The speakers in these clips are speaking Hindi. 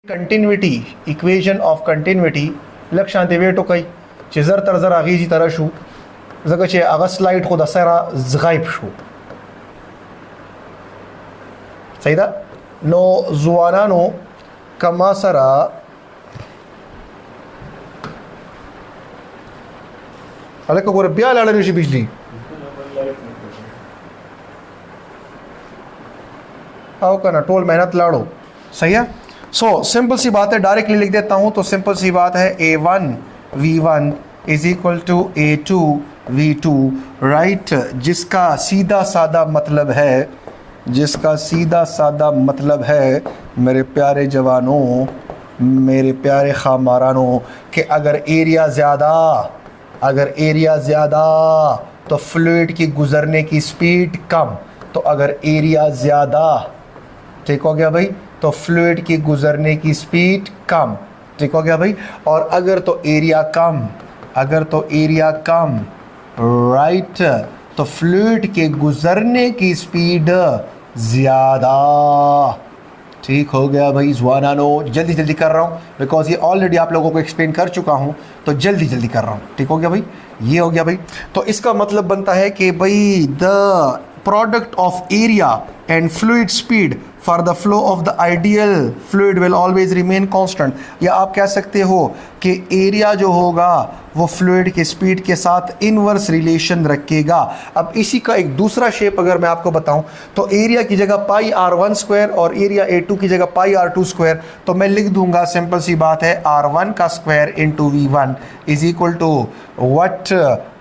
कंटिन्यूटी इक्वेशन ऑफ कंटिन्यूटी लक्षांत वेटो कई चेजर तरजर आगीजी तरह शू जगह चे अगर स्लाइड खुद असरा ज़गाइब शू सही दा नो जुआनानो कमा सरा अले को गोरे ब्याह लाड़ने शी बिजली आओ करना टोल मेहनत लाड़ो सही है। सो सिंपल सी बात है, डायरेक्टली लिख देता हूँ। तो सिंपल सी बात है A1 V1 is equal to A2 V2 right, जिसका सीधा साधा मतलब है, जिसका सीधा साधा मतलब है मेरे प्यारे जवानों, मेरे प्यारे खामारानों, कि अगर एरिया ज़्यादा तो फ्लूइड की गुज़रने की स्पीड कम। तो अगर एरिया ज़्यादा, ठीक हो गया भाई, तो फ्लूइड की गुज़रने की स्पीड कम, ठीक हो गया भाई। और अगर तो एरिया कम, राइट, तो फ्लूइड के गुज़रने की स्पीड ज़्यादा, ठीक हो गया भाई। ज़वानानो जल्दी कर रहा हूँ बिकॉज ये ऑलरेडी आप लोगों को एक्सप्लेन कर चुका हूँ, तो जल्दी कर रहा हूँ, ठीक हो गया भाई। ये हो गया भाई। तो इसका मतलब बनता है कि भाई the product of area and fluid speed for the flow of the ideal fluid will always remain constant। या आप कह सकते हो कि एरिया जो होगा वो फ्लूइड के स्पीड के साथ इनवर्स रिलेशन रखेगा। अब इसी का एक दूसरा शेप अगर मैं आपको बताऊं, तो एरिया की जगह पाई R1 स्क्वायर और एरिया A2 की जगह पाई R2 स्क्वायर, तो मैं लिख दूंगा सिंपल सी बात है R1 का square into V1 is equal to what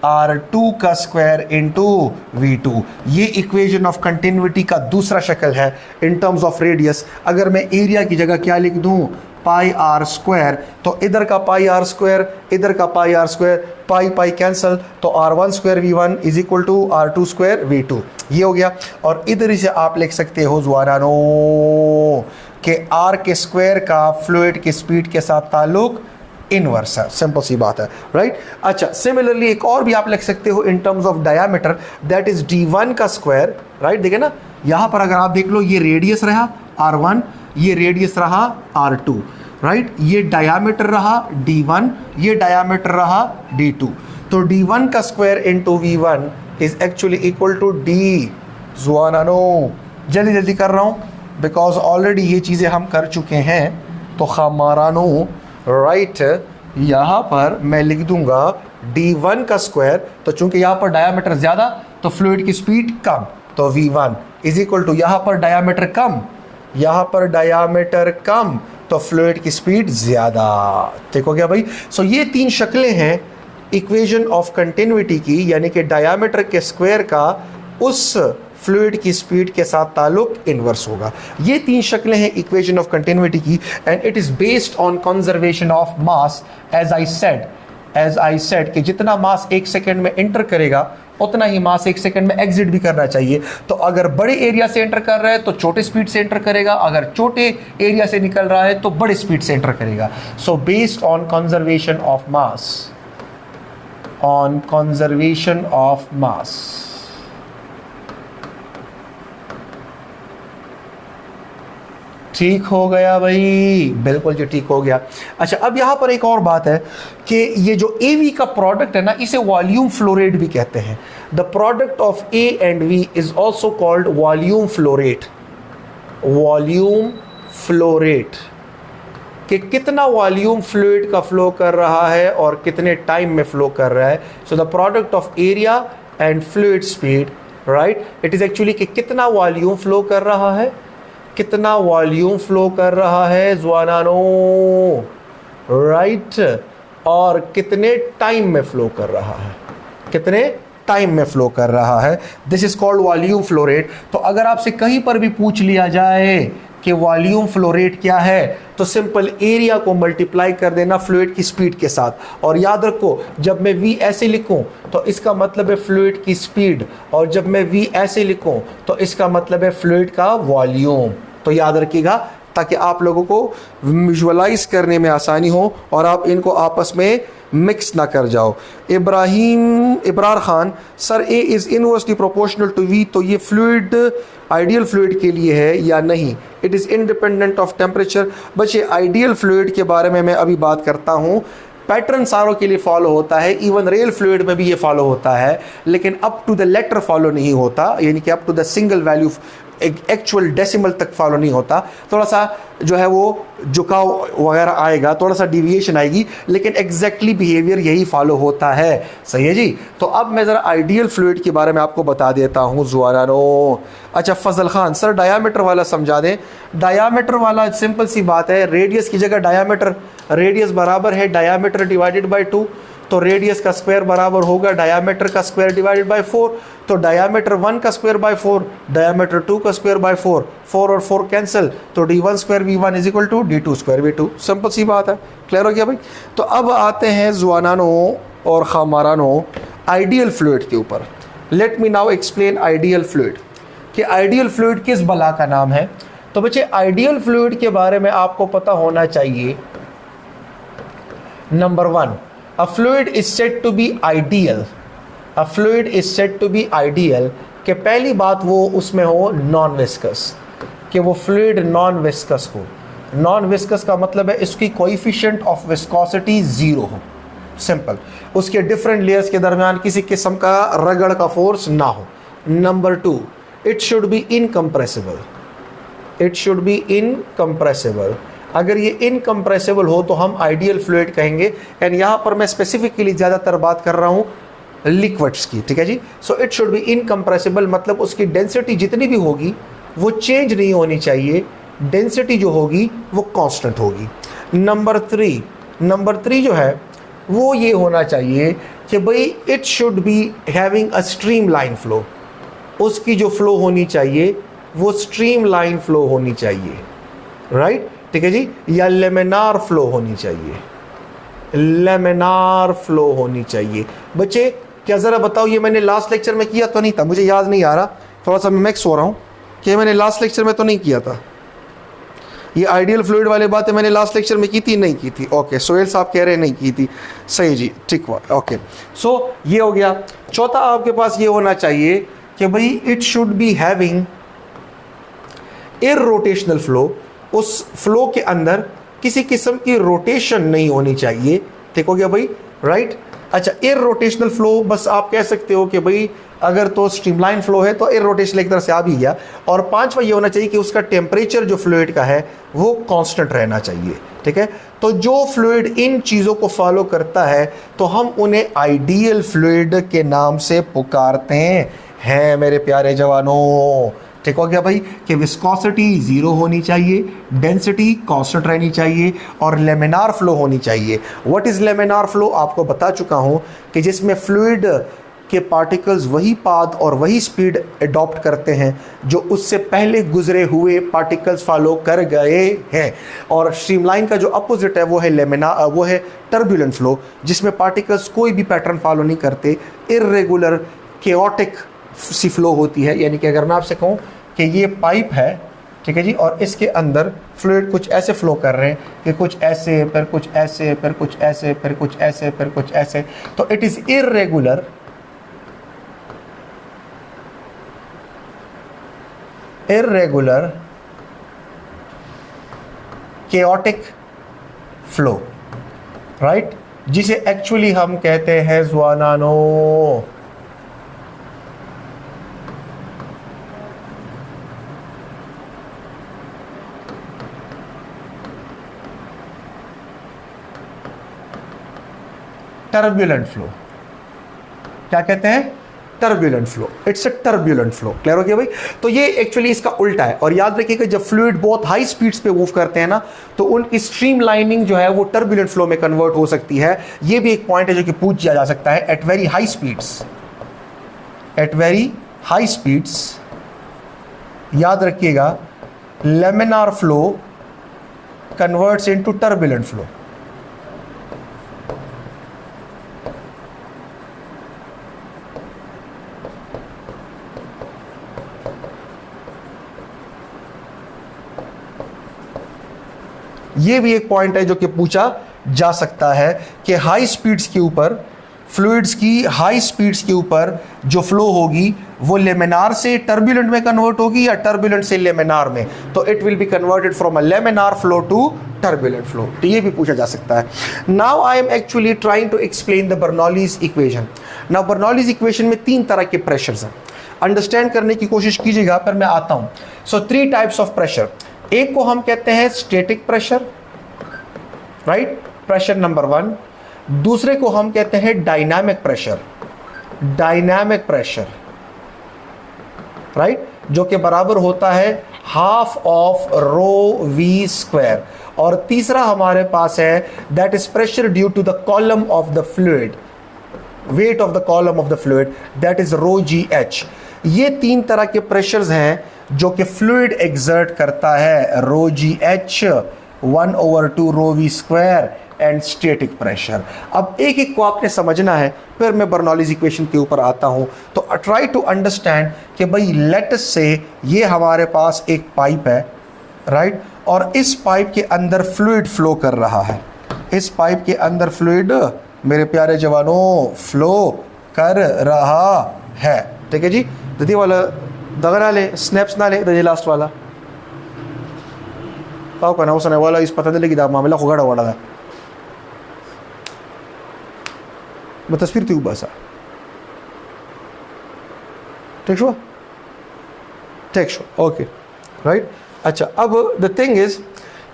R2 का स्क्वायर इंटू V2। ये इक्वेशन ऑफ कंटिन्यूटी का दूसरा शक्ल है इन टर्म्स ऑफ रेडियस। अगर मैं एरिया की जगह क्या लिख दूं, पाई आर स्क्वायर, तो इधर का पाई आर स्क्वायर, इधर का pi R square, pi cancel, तो R1 square V1 is equal to R2 square V2। ये हो गया। और इधर से आप लिख सकते हो ज़वानानो कि R के स्क्वायर का फ्लूइड की स्पीड के साथ ताल्लुक इनवर्स है, सिंपल सी बात है, राइट। अच्छा, सिमिलरली एक और भी आप लिख सकते हो in terms of diameter, that is D1 का स्क्वायर, राइट। देखिए ना, यहाँ पर अगर आप देख लो, ये रेडियस रहा R1, ये रेडियस रहा R2, राइट, ये डायामीटर रहा D1, ये डायामीटर रहा D2। तो D1 का square into V1 is actually equal to D। ज़वानानो जल्दी कर रहा हूँ बिकॉज ऑलरेडी ये चीज़ें हम कर चुके हैं। तो खामारानो राइट, यहाँ पर मैं लिख दूंगा D1 का स्क्वायर, तो चूंकि यहाँ पर डायामीटर ज़्यादा तो फ्लूइड की स्पीड कम, तो V1 इज इक्वल टू यहाँ पर डायामीटर कम, तो फ्लूइड की स्पीड ज़्यादा, ठीक हो गया भाई। सो ये तीन शक्लें हैं इक्वेशन ऑफ कंटिन्यूटी की, यानी कि डायामीटर के स्क्वायर का उस फ्लूइड की स्पीड के साथ ताल्लुक इनवर्स होगा। ये तीन शक्लें हैं इक्वेशन ऑफ कंटिन्यूटी की, and it is based on conservation of mass. As I said कि जितना मास एक सेकेंड में एंटर करेगा उतना ही मास एक सेकंड में एग्जिट भी करना चाहिए। तो अगर बड़े एरिया से एंटर कर रहा है तो छोटे स्पीड से एंटर करेगा, अगर छोटे एरिया से निकल रहा है तो बड़े स्पीड से एंटर करेगा। So based on conservation of मास, ठीक हो गया भाई, बिल्कुल जी ठीक हो गया। अच्छा, अब यहाँ पर एक और बात है कि ये जो AV का प्रोडक्ट है ना, इसे वॉल्यूम फ्लो रेट भी कहते हैं। The product of A and V is also called volume flow rate, कि कितना वॉल्यूम फ्लूइड का फ्लो कर रहा है और कितने टाइम में फ्लो कर रहा है। So the product of area and fluid speed, right, it is actually कि कितना वॉल्यूम फ्लो कर रहा है, ज़वानानो, राइट, और कितने टाइम में फ्लो कर रहा है, this is called volume flow rate. तो अगर आपसे कहीं पर भी पूछ लिया जाए कि वॉल्यूम फ्लो रेट क्या है, तो सिंपल एरिया को मल्टीप्लाई कर देना फ्लूइड की स्पीड के साथ। और याद रखो, जब मैं V ऐसे लिखूं तो इसका मतलब है फ्लूइड की स्पीड, और जब मैं V ऐसे लिखूं तो इसका मतलब है फ्लूइड का वॉल्यूम। तो याद रखिएगा, ताकि आप लोगों को विजुअलाइज करने में आसानी हो और आप इनको आपस में मिक्स ना कर जाओ। Ibrar Khan, sir A is inversely proportional to V, तो ये फ्लूइड आइडियल फ्लूइड के लिए है या नहीं? It is independent of temperature. बच्चे आइडियल फ्लूइड के बारे में मैं अभी बात करता हूँ। पैटर्न सारों के लिए फॉलो होता है, इवन रियल फ्लूइड में भी ये फॉलो होता है, लेकिन up to the letter follow नहीं होता, यानी कि up to the single value actual decimal तक फॉलो नहीं होता। थोड़ा सा जो है वो झुकाव वगैरह आएगा, थोड़ा सा डिविएशन आएगी, लेकिन एग्जैक्टली बिहेवियर यही फॉलो होता है। सही है जी। तो अब मैं ज़रा आइडियल फ्लूइड के बारे में आपको बता देता हूँ ज़ुआरानो। अच्छा फजल खान, सर डायामीटर वाला समझा दें। डायामीटर वाला सिंपल सी बात है, रेडियस की जगह डायामीटर, रेडियस बराबर है डायामीटर डिवाइडेड बाई 2, तो रेडियस का स्क्वायर बराबर होगा डायामीटर का स्क्वायर डिवाइडेड बाय 4। तो डायामीटर 1 का स्क्वायर बाय 4, डायामीटर 2 का स्क्वायर बाय 4, 4 और 4 कैंसिल, तो d1 square v1 is equal to d2 square v2। Simple सी बात है। क्लियर हो गया भाई? तो अब आते हैं जुआनानो और खामारानो आइडियल फ्लूइड के ऊपर। Let me now explain ideal fluid कि आइडियल फ्लूइड किस बला का नाम है। तो बच्चे आइडियल फ्लूइड के बारे में आपको पता होना चाहिए। Number 1, a fluid is said to be ideal, a fluid is said to be ideal कि पहली बात वो उसमें हो नॉन विस्कस, कि वो फ्लूइड नॉन विस्कस हो। नॉन विस्कस का मतलब है इसकी कोएफिशिएंट ऑफ विस्कोसिटी ज़ीरो हो, सिंपल। उसके डिफरेंट लेयर्स के दरमियान किसी किस्म का रगड़ का फोर्स ना हो। Number 2, it should be incompressible, it should be incompressible. अगर ये इनकम्प्रेसिबल हो तो हम आइडियल फ्लूइड कहेंगे। एंड यहाँ पर मैं स्पेसिफिकली ज़्यादातर बात कर रहा हूँ लिक्विड्स की, ठीक है जी। So it should be incompressible, मतलब उसकी डेंसिटी जितनी भी होगी वो चेंज नहीं होनी चाहिए, डेंसिटी जो होगी वो कांस्टेंट होगी। नंबर 3 जो है वो ये होना चाहिए कि भाई it should be having a stream line flow, उसकी जो फ्लो होनी चाहिए वो स्ट्रीम लाइन फ्लो होनी चाहिए, राइट, ठीक है जी। या लेमिनार फ्लो होनी चाहिए, लेमिनार फ्लो होनी चाहिए। बच्चे क्या ज़रा बताओ, ये मैंने लास्ट लेक्चर में किया तो नहीं था, मुझे याद नहीं आ रहा, थोड़ा सा मैं मिक्स हो रहा हूँ कि मैंने लास्ट लेक्चर में तो नहीं किया था। ये आइडियल फ्लूइड वाली बातें मैंने लास्ट लेक्चर में की थी, नहीं की थी? ओके, सोहेल साहब कह रहे हैं नहीं की थी, सही जी, ठीक हुआ। ओके, सो ये हो गया। चौथा आपके पास ये होना चाहिए कि भाई it should be having irrotational flow, उस फ्लो के अंदर किसी किस्म की रोटेशन नहीं होनी चाहिए। ठीक हो गया भाई, राइट। अच्छा, इररोटेशनल फ्लो, बस आप कह सकते हो कि भाई अगर तो स्ट्रीमलाइन फ्लो है तो इररोटेशन एक तरह से आ भी गया। और पांचवा ये होना चाहिए कि उसका टेम्परेचर जो फ्लूइड का है वो कांस्टेंट रहना चाहिए, ठीक है। तो जो फ्लूइड इन चीज़ों को फॉलो करता है तो हम उन्हें आइडियल फ्लूइड के नाम से पुकारते हैं मेरे प्यारे जवानों। ठीक हो गया भाई कि विस्कोसिटी ज़ीरो होनी चाहिए, डेंसिटी कांस्टेंट रहनी चाहिए और लेमिनार फ्लो होनी चाहिए। व्हाट इज़ लेमिनार फ्लो आपको बता चुका हूँ कि जिसमें फ्लूइड के पार्टिकल्स वही पाथ और वही स्पीड अडॉप्ट करते हैं जो उससे पहले गुजरे हुए पार्टिकल्स फॉलो कर गए हैं। और स्ट्रीमलाइन का जो अपोजिट है वो है वो है टर्बुलेंट फ्लो, जिसमें पार्टिकल्स कोई भी पैटर्न फॉलो नहीं करते, इर्रेगुलर केओटिक सी फ्लो होती है। यानी कि अगर मैं आपसे कहूँ कि ये पाइप है, ठीक है जी, और इसके अंदर फ्लूइड कुछ ऐसे फ्लो कर रहे हैं कि कुछ ऐसे, फिर कुछ ऐसे, फिर कुछ ऐसे, फिर कुछ ऐसे, फिर कुछ ऐसे, तो it is irregular chaotic flow, right, जिसे एक्चुअली हम कहते हैं ज़ुआनानो टर्बुलेंट फ्लो। क्या कहते हैं? Turbulent flow. It's a turbulent flow. Clear हो गया भाई? तो ये एक्चुअली इसका उल्टा है। और याद रखिएगा जब फ्लूइड बहुत हाई स्पीड्स पे मूव करते हैं ना, तो उनकी स्ट्रीम लाइनिंग जो है वो टर्बुलेंट फ्लो में कन्वर्ट हो सकती है। ये भी एक पॉइंट है जो कि पूछा जा सकता है। At very high speeds, at very high speeds याद रखिएगा laminar flow converts into turbulent flow. ये भी एक पॉइंट है जो कि पूछा जा सकता है कि हाई स्पीड्स के ऊपर, फ्लूइड्स की हाई स्पीड्स के ऊपर जो फ्लो होगी वो लेमिनार से टर्बुलेंट में कन्वर्ट होगी या टर्बुलेंट से लेमिनार में, तो it will be converted from a laminar flow to turbulent flow. तो ये भी पूछा जा सकता है। Now I am actually trying to explain the Bernoulli's equation. Now Bernoulli's equation में 3 तरह के प्रेशर्स हैं, अंडरस्टैंड करने की कोशिश कीजिएगा, पर मैं आता हूं। So 3 types of pressure. एक को हम कहते हैं static pressure, right, pressure number 1। दूसरे को हम कहते हैं dynamic pressure, dynamic pressure, right, जो कि बराबर होता है half of rho v square. और तीसरा हमारे पास है that is pressure due to the column of the fluid, weight of the column of the fluid, that is rho g h. ये 3 तरह के प्रेशर्स हैं जो कि फ्लूइड एग्जर्ट करता है, rho g h, 1/2 rho v square and static pressure. अब एक एक को आपने समझना है, फिर मैं बर्नौलीज इक्वेशन के ऊपर आता हूं। तो ट्राई टू अंडरस्टैंड कि भाई लेट्स से ये हमारे पास एक पाइप है, राइट, और इस पाइप के अंदर फ्लूइड फ्लो कर रहा है, इस पाइप के अंदर फ्लूइड मेरे प्यारे जवानों फ्लो कर रहा है, ठीक है जी। दीदी वाला दगा ना ले, स्नैप्स ना ले, दीदी लास्ट वाला पाओ का ना उसने वाला इस पता नहीं लगी दा मामला खुगाड़ा वाला था, मैं तस्वीर थी बस, ठीक हुआ, ठीक हुआ, ओके, राइट। अच्छा, अब द थिंग इज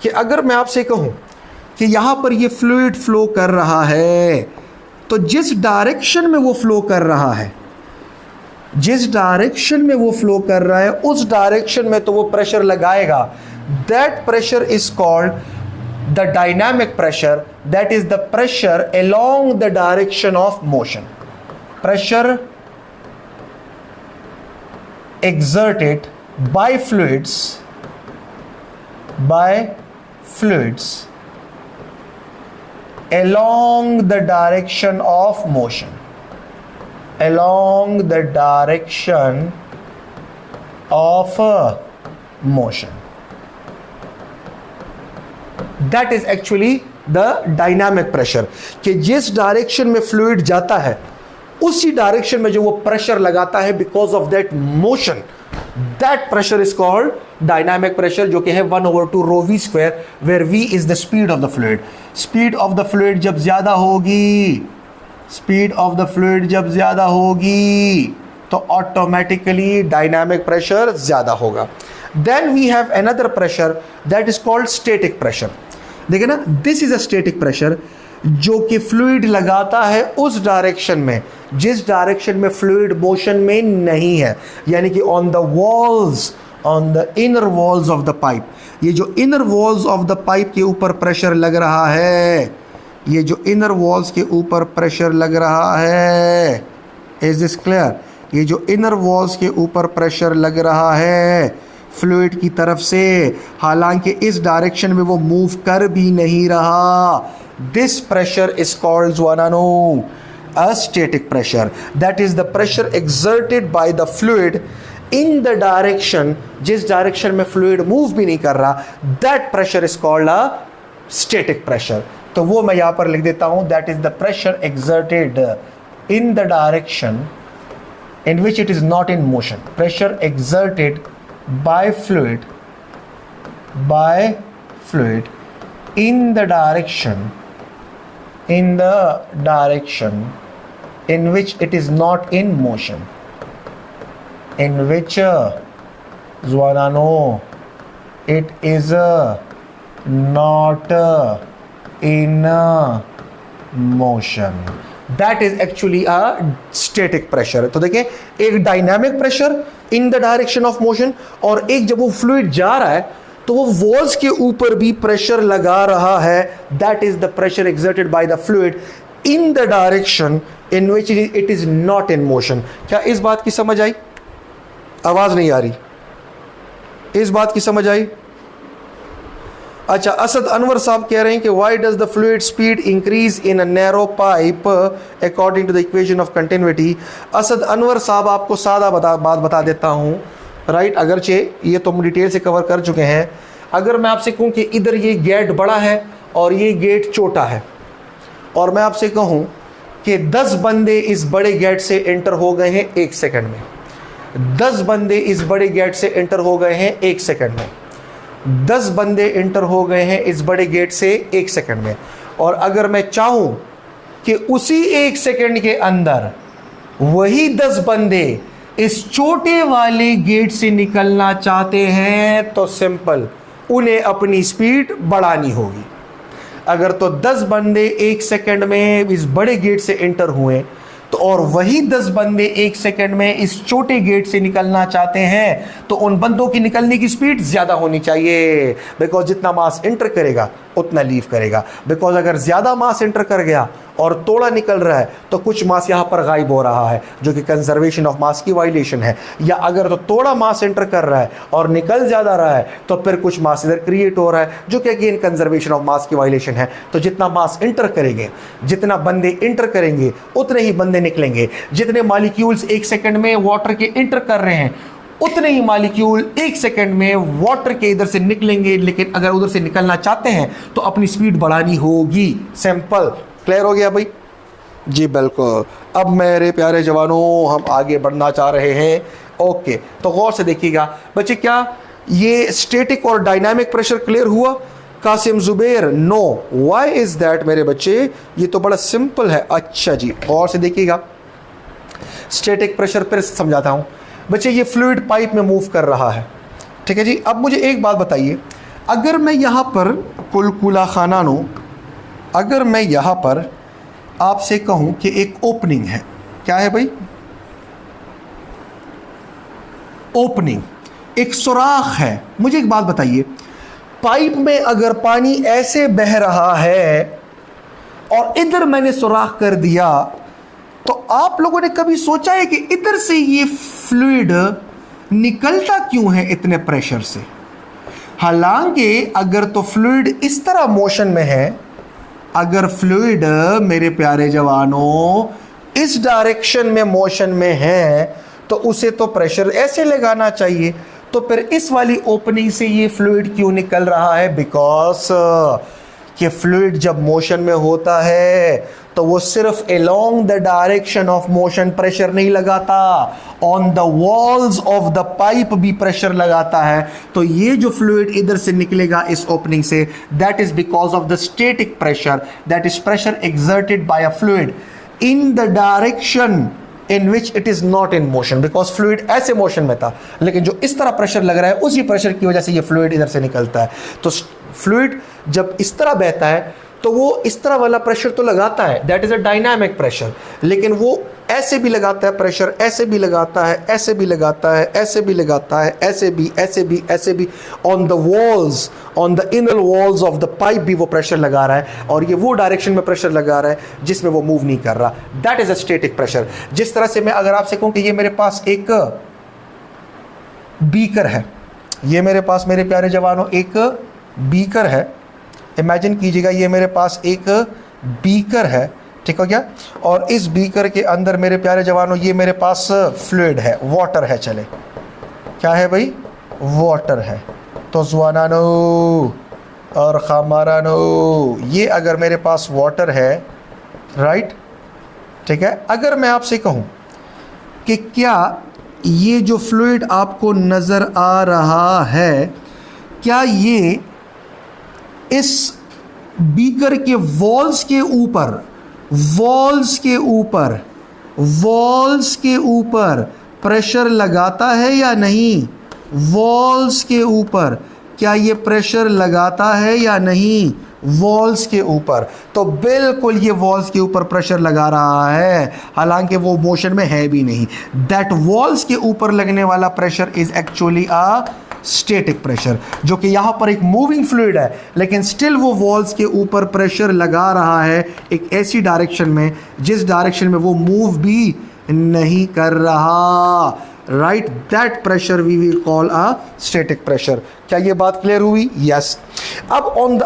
कि अगर मैं आपसे कहूं कि यहां पर ये फ्लूइड फ्लो कर रहा है, तो जिस डायरेक्शन में वो फ्लो कर रहा है, जिस डायरेक्शन में वो फ्लो कर रहा है उस डायरेक्शन में तो वो प्रेशर लगाएगा। That pressure is called the dynamic pressure, that is the pressure along the direction of motion. Pressure exerted by fluids along the direction of motion, along the direction of motion. That is actually the dynamic pressure, कि जिस डायरेक्शन में फ्लूइड जाता है उसी डायरेक्शन में जो वो प्रेशर लगाता है because of that motion, that pressure is called dynamic pressure, जो कि है 1/2 rho v square, where v is the speed of the fluid. Speed of the fluid जब ज्यादा होगी, स्पीड ऑफ द फ्लूइड जब ज्यादा होगी तो ऑटोमेटिकली डायनामिक प्रेशर ज्यादा होगा। Then we have another pressure that is called static pressure. देखिए ना, this is a static pressure जो कि फ्लूइड लगाता है उस डायरेक्शन में जिस डायरेक्शन में फ्लूइड मोशन में नहीं है, यानी कि on the walls, on the inner walls of the pipe. ये जो inner walls of the pipe के ऊपर प्रेशर लग रहा है, ये जो इनर वॉल्स के ऊपर प्रेशर लग रहा है, इज दिस क्लियर? ये जो इनर वॉल्स के ऊपर प्रेशर लग रहा है फ्लूइड की तरफ से, हालांकि इस डायरेक्शन में वो मूव कर भी नहीं रहा, दिस प्रेशर इज कॉल्ड ज़वानो a static pressure. That is the pressure exerted by the fluid in the direction, जिस डायरेक्शन में फ्लूइड मूव भी नहीं कर रहा, that pressure is called a static pressure. तो वो मैं यहाँ पर लिख देता हूँ, that is the pressure exerted in the direction in which it is not in motion, pressure exerted by fluid in the direction in which it is not in motion, in which Zwanano it is not in motion, that is actually a static pressure। तो देखिए, एक dynamic pressure in the direction of motion, और एक जब वो फ्लूइड जा रहा है तो वो वॉल्स के ऊपर भी प्रेशर लगा रहा है, that is the pressure exerted by the fluid in the direction in which it is not in motion. क्या इस बात की समझ आई? आवाज नहीं आ रही, इस बात की समझ आई? अच्छा, असद अनवर साहब कह रहे हैं कि why does the fluid speed increase in a narrow pipe according to the equation of continuity. Asad Anwar साहब, आपको सादा बात बता देता हूँ, राइट, अगरचे ये तो हम डिटेल से कवर कर चुके हैं। अगर मैं आपसे कहूँ कि इधर ये गेट बड़ा है और ये गेट छोटा है, और मैं आपसे कहूँ कि 10 बंदे इस बड़े गेट से एंटर हो गए हैं 1 सेकंड में, 10 बंदे इस बड़े गेट से एंटर हो गए हैं 1 सेकंड में, 10 बंदे एंटर हो गए हैं इस बड़े गेट से 1 सेकंड में, और अगर मैं चाहूं कि उसी 1 सेकंड के अंदर वही 10 बंदे इस छोटे वाले गेट से निकलना चाहते हैं तो सिंपल, उन्हें अपनी स्पीड बढ़ानी होगी। अगर तो 10 बंदे 1 सेकंड में इस बड़े गेट से एंटर हुए तो और वही 10 बंदे 1 सेकंड में इस छोटे गेट से निकलना चाहते हैं तो उन बंदों की निकलने की स्पीड ज़्यादा होनी चाहिए, बिकॉज जितना मास एंटर करेगा उतना लीव करेगा। बिकॉज अगर ज़्यादा मास एंटर कर गया और थोड़ा निकल रहा है तो कुछ मास यहाँ पर गायब हो रहा है, जो कि कंजर्वेशन ऑफ मास की वायलेशन है। या अगर तो थोड़ा मास एंटर कर रहा है और निकल ज़्यादा रहा है तो फिर कुछ मास इधर क्रिएट हो रहा है, जो कि अगेन कंजर्वेशन ऑफ मास की वायलेशन है। तो जितना मास एंटर करेंगे, जितना बंदे एंटर करेंगे उतने ही बंदे निकलेंगे। जितने मॉलिक्यूल्स 1 सेकंड में वाटर के एंटर कर रहे हैं उतने ही मॉलिक्यूल 1 सेकंड में वाटर के इधर से निकलेंगे। लेकिन अगर उधर से निकलना चाहते हैं तो अपनी स्पीड बढ़ानी होगी। सिंपल, क्लियर हो गया भाई जी? बिल्कुल। अब मेरे प्यारे जवानों, हम आगे बढ़ना चाह रहे हैं। ओके, तो गौर से देखिएगा बच्चे, क्या ये स्टैटिक और डायनामिक प्रेशर क्लियर हुआ? Qasim Zubair, no, why is that मेरे बच्चे? ये तो बड़ा सिंपल है। अच्छा जी, गौर से देखिएगा, स्टैटिक प्रेशर फिर समझाता हूं बच्चे। ये फ्लूइड पाइप में मूव कर रहा है, ठीक है जी। अब मुझे एक बात बताइए, अगर मैं यहां पर कुलकुला खानानो, अगर मैं यहां पर आपसे कहूं कि एक ओपनिंग है, क्या है भाई? ओपनिंग, एक सुराख है। मुझे एक बात बताइए, पाइप में अगर पानी ऐसे बह रहा है और इधर मैंने सुराख कर दिया, तो आप लोगों ने कभी सोचा है कि इधर से ये फ्लूइड निकलता क्यों है इतने प्रेशर से? हालांकि अगर तो फ्लूइड इस तरह मोशन में है, अगर फ्लूइड मेरे प्यारे जवानों इस डायरेक्शन में मोशन में है तो उसे तो प्रेशर ऐसे लगाना चाहिए। तो फिर इस वाली ओपनिंग से ये फ्लूइड क्यों निकल रहा है? बिकॉज कि फ्लूइड जब मोशन में होता है तो वो सिर्फ along the direction of motion pressure नहीं लगाता, on the walls of the pipe भी प्रेशर लगाता है। तो ये जो फ्लूइड इधर से निकलेगा इस ओपनिंग से, that is because of the static pressure, that is pressure exerted bye a fluid in the direction in which it is not in motion, because fluid ऐसे मोशन में था, लेकिन जो इस तरह प्रेशर लग रहा है उसी प्रेशर की वजह से ये फ्लूइड इधर से निकलता है। तो फ्लूइड जब इस तरह बहता है तो वो इस तरह वाला प्रेशर तो लगाता है, that is a dynamic pressure, लेकिन वो ऐसे भी लगाता है प्रेशर, ऐसे भी लगाता है, ऐसे भी लगाता है, ऐसे भी लगाता है, ऐसे भी, ऐसे भी, ऐसे भी, on the walls, on the inner walls of the pipe भी वो प्रेशर लगा रहा है, और ये वो डायरेक्शन में प्रेशर लगा रहा है जिसमें वो मूव नहीं कर रहा। That is a static pressure. जिस तरह से मैं अगर आपसे कहूं कि ये मेरे पास एक बीकर है, ये मेरे पास मेरे प्यारे जवानों एक बीकर है, इमेजिन कीजिएगा ये मेरे पास एक बीकर है, ठीक हो गया? और इस बीकर के अंदर मेरे प्यारे जवानों ये मेरे पास फ्लूइड है, वाटर है, चले क्या है भाई? वाटर है। तो जवानानो और खामारानो, ये अगर मेरे पास वाटर है, राइट, ठीक है, अगर मैं आपसे कहूं कि क्या ये जो फ्लूइड आपको नज़र आ रहा है, क्या ये इस बीकर के वॉल्स के ऊपर, वॉल्स के ऊपर, वॉल्स के ऊपर प्रेशर लगाता है या नहीं? वॉल्स के ऊपर क्या ये प्रेशर लगाता है या नहीं? वॉल्स के ऊपर तो बिल्कुल ये वॉल्स के ऊपर प्रेशर लगा रहा है, हालांकि वो मोशन में है भी नहीं। दैट वॉल्स के ऊपर लगने वाला pressure is actually a static pressure, जो कि यहाँ पर एक मूविंग फ्लूइड है, लेकिन स्टिल वो वॉल्स के ऊपर प्रेशर लगा रहा है एक ऐसी डायरेक्शन में जिस डायरेक्शन में वो मूव भी नहीं कर रहा, right? That pressure we will call a static pressure. क्या ये बात क्लियर हुई? यस। अब ऑन द